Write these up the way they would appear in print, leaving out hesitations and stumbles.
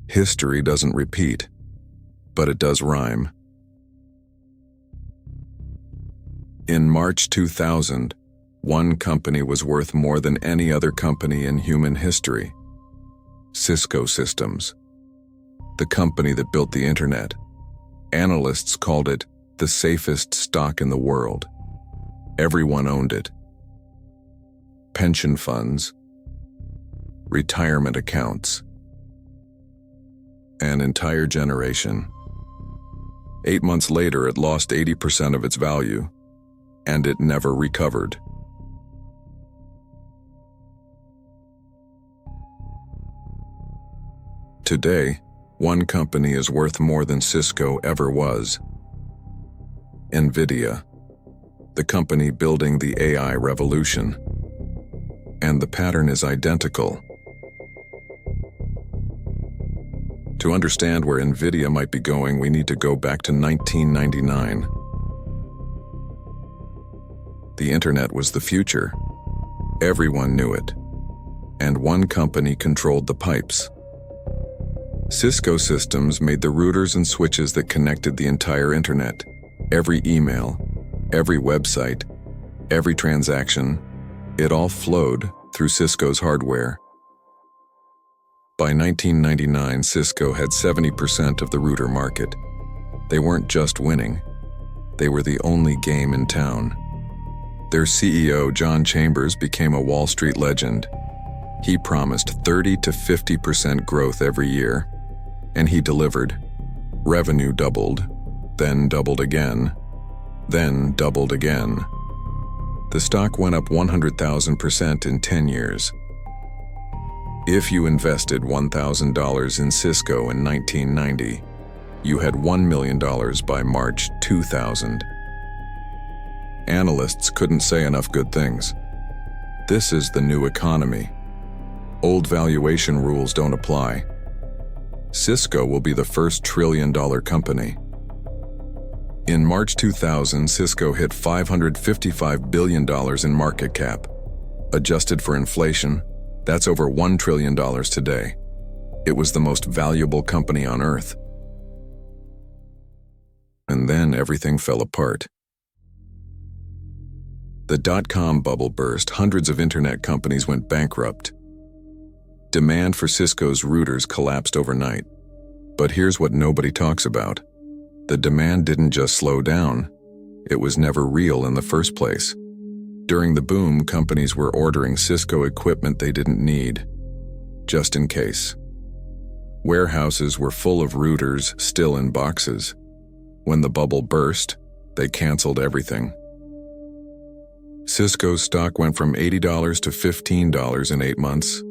History doesn't repeat, but it does rhyme. In March 2000, one company was worth more than any other company in human history: Cisco Systems, the company that built the internet. Analysts called it the safest stock in the world. Everyone owned it. Pension funds, retirement accounts, an entire generation. 8 months later, it lost 80% of its value, and it never recovered. Today, one company is worth more than Cisco ever was: Nvidia, the company building the AI revolution. And the pattern is identical. To understand where Nvidia might be going, we need to go back to 1999. The internet was the future. Everyone knew it. And one company controlled the pipes. Cisco Systems made the routers and switches that connected the entire internet. Every email, every website, every transaction, it all flowed through Cisco's hardware. By 1999, Cisco had 70% of the router market. They weren't just winning. They were the only game in town. Their CEO, John Chambers, became a Wall Street legend. He promised 30 to 50% growth every year, and he delivered. Revenue doubled, then doubled again, then doubled again. The stock went up 100,000% in 10 years. If you invested $1,000 in Cisco in 1990, you had $1 million by March 2000. Analysts couldn't say enough good things. This is the new economy. Old valuation rules don't apply. Cisco will be the first trillion-dollar company. In March 2000, Cisco hit $555 billion in market cap. Adjusted for inflation, that's over $1 trillion today. It was the most valuable company on Earth. And then everything fell apart. The dot-com bubble burst. Hundreds of internet companies went bankrupt. Demand for Cisco's routers collapsed overnight. But here's what nobody talks about. The demand didn't just slow down. It was never real in the first place. During the boom, companies were ordering Cisco equipment they didn't need, just in case. Warehouses were full of routers still in boxes. When the bubble burst, they canceled everything. Cisco's stock went from $80 to $15 in 8 months.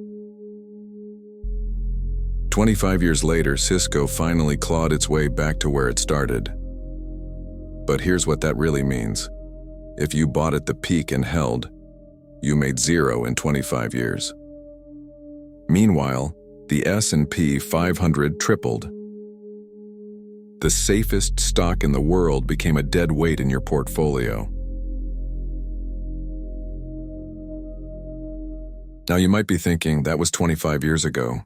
25 years later, Cisco finally clawed its way back to where it started. But here's what that really means. If you bought at the peak and held, you made zero in 25 years. Meanwhile, the S&P 500 tripled. The safest stock in the world became a dead weight in your portfolio. Now you might be thinking, that was 25 years ago.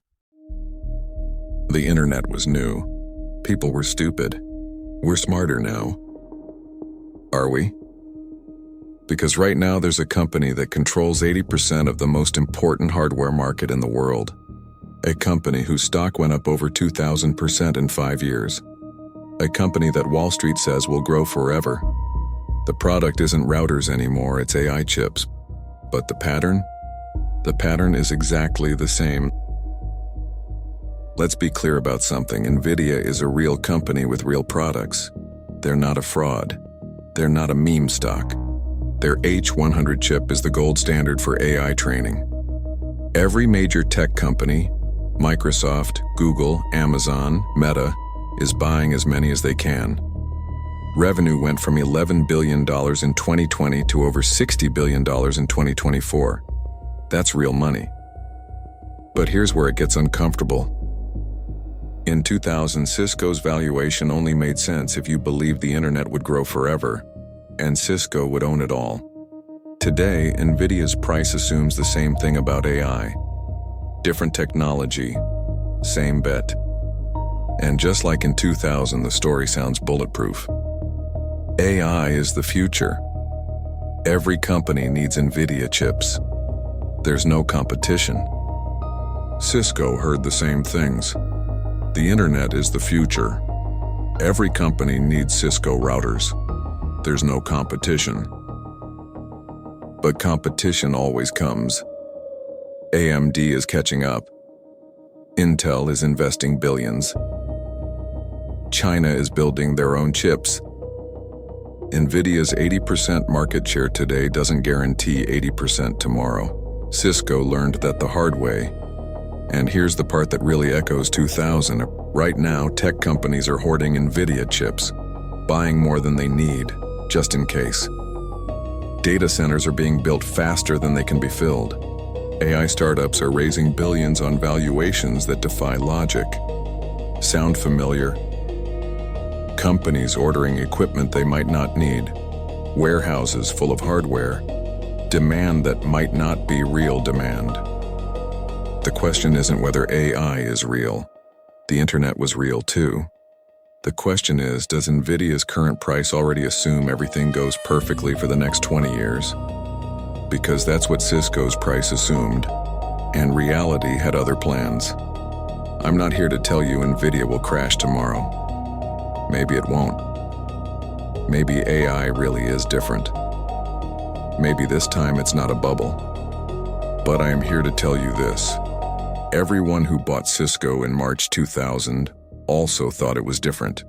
The internet was new. People were stupid. We're smarter now. Are we? Because right now there's a company that controls 80% of the most important hardware market in the world. A company whose stock went up over 2,000% in 5 years. A company that Wall Street says will grow forever. The product isn't routers anymore, it's AI chips. But the pattern? The pattern is exactly the same. Let's be clear about something. Nvidia is a real company with real products. They're not a fraud. They're not a meme stock. Their H100 chip is the gold standard for AI training. Every major tech company, Microsoft, Google, Amazon, Meta, is buying as many as they can. Revenue went from $11 billion in 2020 to over $60 billion in 2024. That's real money. But here's where it gets uncomfortable. In 2000, Cisco's valuation only made sense if you believed the internet would grow forever, and Cisco would own it all. Today, Nvidia's price assumes the same thing about AI. Different technology, same bet. And just like in 2000, the story sounds bulletproof. AI is the future. Every company needs Nvidia chips. There's no competition. Cisco heard the same things. The internet is the future. Every company needs Cisco routers. There's no competition. But competition always comes. AMD is catching up. Intel is investing billions. China is building their own chips. Nvidia's 80% market share today doesn't guarantee 80% tomorrow. Cisco learned that the hard way. And here's the part that really echoes 2000. Right now, tech companies are hoarding Nvidia chips, buying more than they need, just in case. Data centers are being built faster than they can be filled. AI startups are raising billions on valuations that defy logic. Sound familiar? Companies ordering equipment they might not need. Warehouses full of hardware. Demand that might not be real demand. The question isn't whether AI is real. The internet was real too. The question is, does Nvidia's current price already assume everything goes perfectly for the next 20 years? Because that's what Cisco's price assumed, and reality had other plans. I'm not here to tell you Nvidia will crash tomorrow. Maybe it won't. Maybe AI really is different. Maybe this time it's not a bubble. But I am here to tell you this. Everyone who bought Cisco in March 2000 also thought it was different.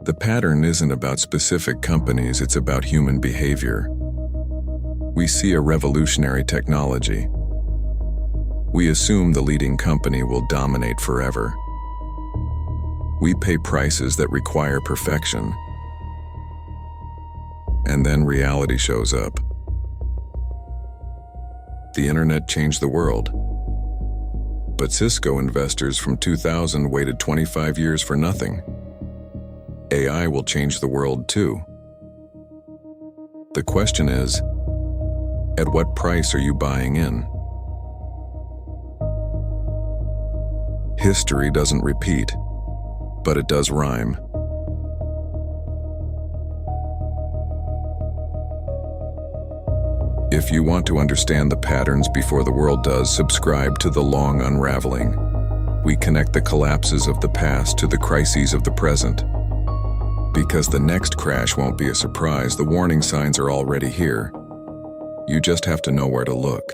The pattern isn't about specific companies, it's about human behavior. We see a revolutionary technology. We assume the leading company will dominate forever. We pay prices that require perfection. And then reality shows up. The internet changed the world. But Cisco investors from 2000 waited 25 years for nothing. AI will change the world too. The question is, at what price are you buying in? History doesn't repeat, but it does rhyme. If you want to understand the patterns before the world does, subscribe to The Long Unraveling. We connect the collapses of the past to the crises of the present. Because the next crash won't be a surprise, the warning signs are already here. You just have to know where to look.